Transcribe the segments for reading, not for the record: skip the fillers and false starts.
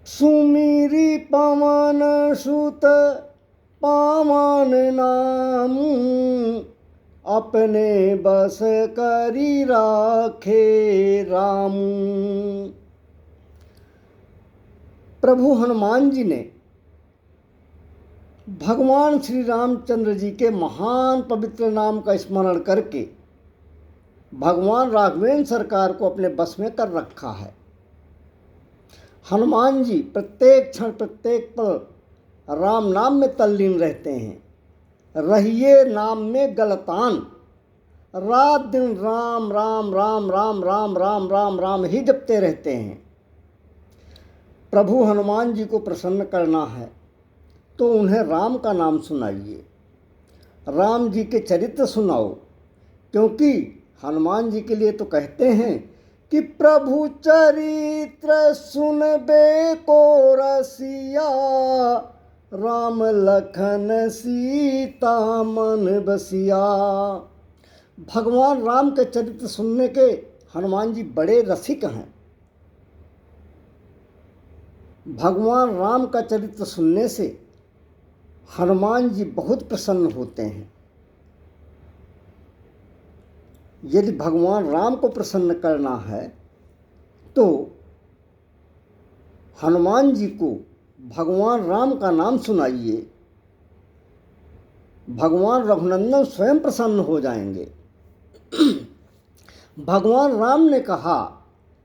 सुमिरी पवन सुत पावन नाम, अपने बस करी राखे राम। प्रभु हनुमान जी ने भगवान श्री रामचंद्र जी के महान पवित्र नाम का स्मरण करके भगवान राघवेंद्र सरकार को अपने बस में कर रखा है। हनुमान जी प्रत्येक क्षण प्रत्येक पल राम नाम में तल्लीन रहते हैं। रहिए नाम में गलतान, रात दिन राम राम राम राम राम राम राम राम ही जपते रहते हैं। प्रभु हनुमान जी को प्रसन्न करना है तो उन्हें राम का नाम सुनाइए, राम जी के चरित्र सुनाओ, क्योंकि हनुमान जी के लिए तो कहते हैं कि प्रभु चरित्र सुनबे को रसिया, राम लखन सीता मन बसिया। भगवान राम के चरित्र सुनने के हनुमान जी बड़े रसिक हैं। भगवान राम का चरित्र सुनने से हनुमान जी बहुत प्रसन्न होते हैं। यदि भगवान राम को प्रसन्न करना है तो हनुमान जी को भगवान राम का नाम सुनाइए। भगवान रघुनंदन स्वयं प्रसन्न हो जाएंगे। भगवान राम ने कहा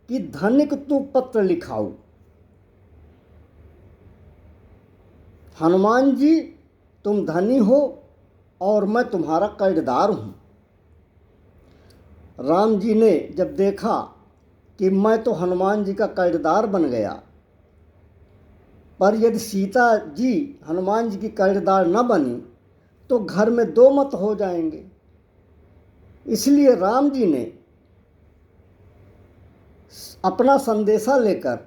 कि धनिक तू पत्र लिखाओ। हनुमान जी तुम धनी हो और मैं तुम्हारा कर्जदार हूँ। राम जी ने जब देखा कि मैं तो हनुमान जी का कर्जदार बन गया, पर यदि सीता जी हनुमान जी की कर्जदार न बनी तो घर में दो मत हो जाएंगे। इसलिए राम जी ने अपना संदेशा लेकर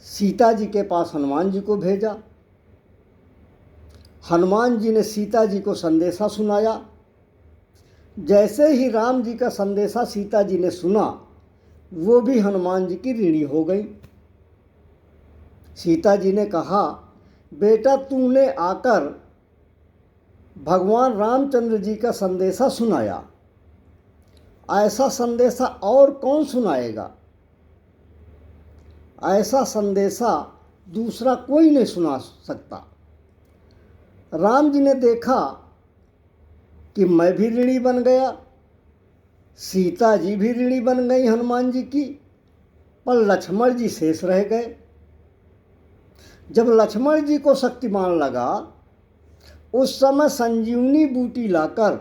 सीता जी के पास हनुमान जी को भेजा। हनुमान जी ने सीता जी को संदेशा सुनाया। जैसे ही राम जी का संदेशा सीता जी ने सुना, वो भी हनुमान जी की ऋणी हो गई। सीता जी ने कहा, बेटा तूने आकर भगवान रामचंद्र जी का संदेशा सुनाया, ऐसा संदेशा और कौन सुनाएगा? ऐसा संदेशा दूसरा कोई नहीं सुना सकता। राम जी ने देखा कि मैं भी ऋणी बन गया, सीता जी भी ऋणी बन गई हनुमान जी की, पर लक्ष्मण जी शेष रह गए। जब लक्ष्मण जी को शक्तिमान लगा, उस समय संजीवनी बूटी लाकर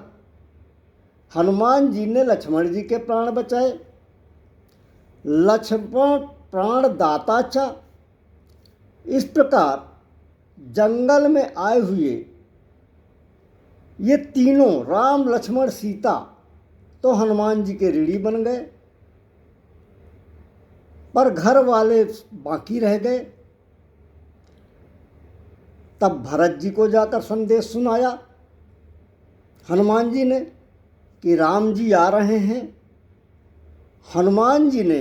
हनुमान जी ने लक्ष्मण जी के प्राण बचाए। लक्ष्मण प्राण दाता चा। इस प्रकार जंगल में आए हुए ये तीनों राम लक्ष्मण सीता तो हनुमान जी के ऋणी बन गए, पर घर वाले बाकी रह गए। तब भरत जी को जाकर संदेश सुनाया हनुमान जी ने कि राम जी आ रहे हैं। हनुमान जी ने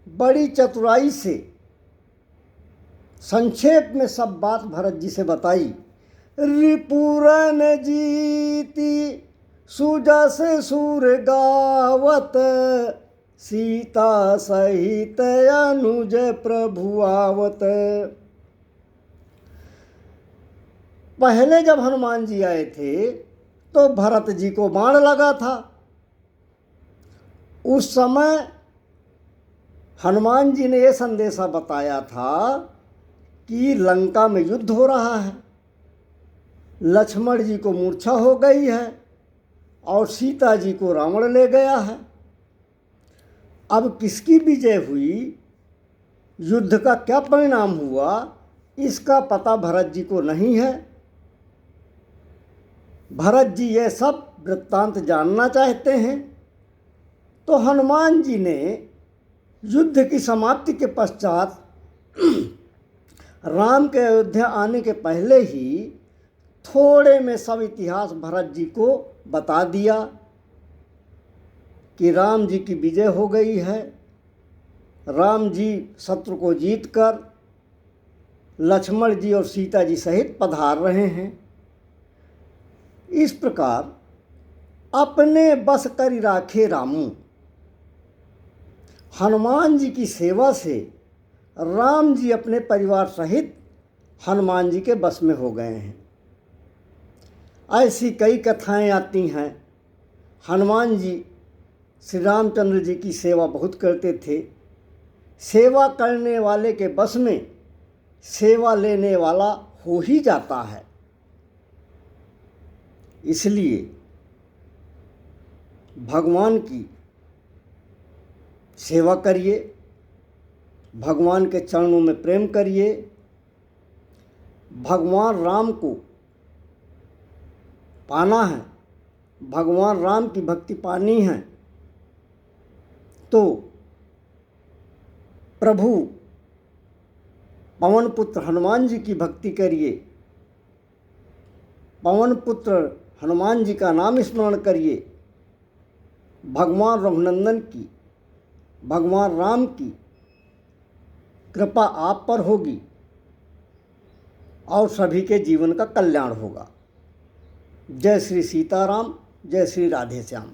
बड़ी चतुराई से संक्षेप में सब बात भरत जी से बताई। रिपुरन जीती सुजस सुर गावत, सीता सहित अनुज प्रभु आवत। पहले जब हनुमान जी आए थे तो भरत जी को बाण लगा था। उस समय हनुमान जी ने यह संदेशा बताया था कि लंका में युद्ध हो रहा है, लक्ष्मण जी को मूर्छा हो गई है और सीता जी को रावण ले गया है। अब किसकी विजय हुई, युद्ध का क्या परिणाम हुआ, इसका पता भरत जी को नहीं है। भरत जी ये सब वृत्तांत जानना चाहते हैं। तो हनुमान जी ने युद्ध की समाप्ति के पश्चात राम के अयोध्या आने के पहले ही थोड़े में सब इतिहास भरत जी को बता दिया कि राम जी की विजय हो गई है। राम जी शत्रु को जीतकर लक्ष्मण जी और सीता जी सहित पधार रहे हैं। इस प्रकार अपने बस कर राखे रामू, हनुमान जी की सेवा से राम जी अपने परिवार सहित हनुमान जी के बस में हो गए हैं। ऐसी कई कथाएं आती हैं। हनुमान जी श्री रामचंद्र जी की सेवा बहुत करते थे। सेवा करने वाले के बस में सेवा लेने वाला हो ही जाता है। इसलिए भगवान की सेवा करिए, भगवान के चरणों में प्रेम करिए। भगवान राम को पाना है, भगवान राम की भक्ति पानी है तो प्रभु पवन पुत्र हनुमान जी की भक्ति करिए। पवन पुत्र हनुमान जी का नाम स्मरण करिए। भगवान रघुनंदन की, भगवान राम की कृपा आप पर होगी और सभी के जीवन का कल्याण होगा। जय श्री सीताराम, जय श्री राधे श्याम।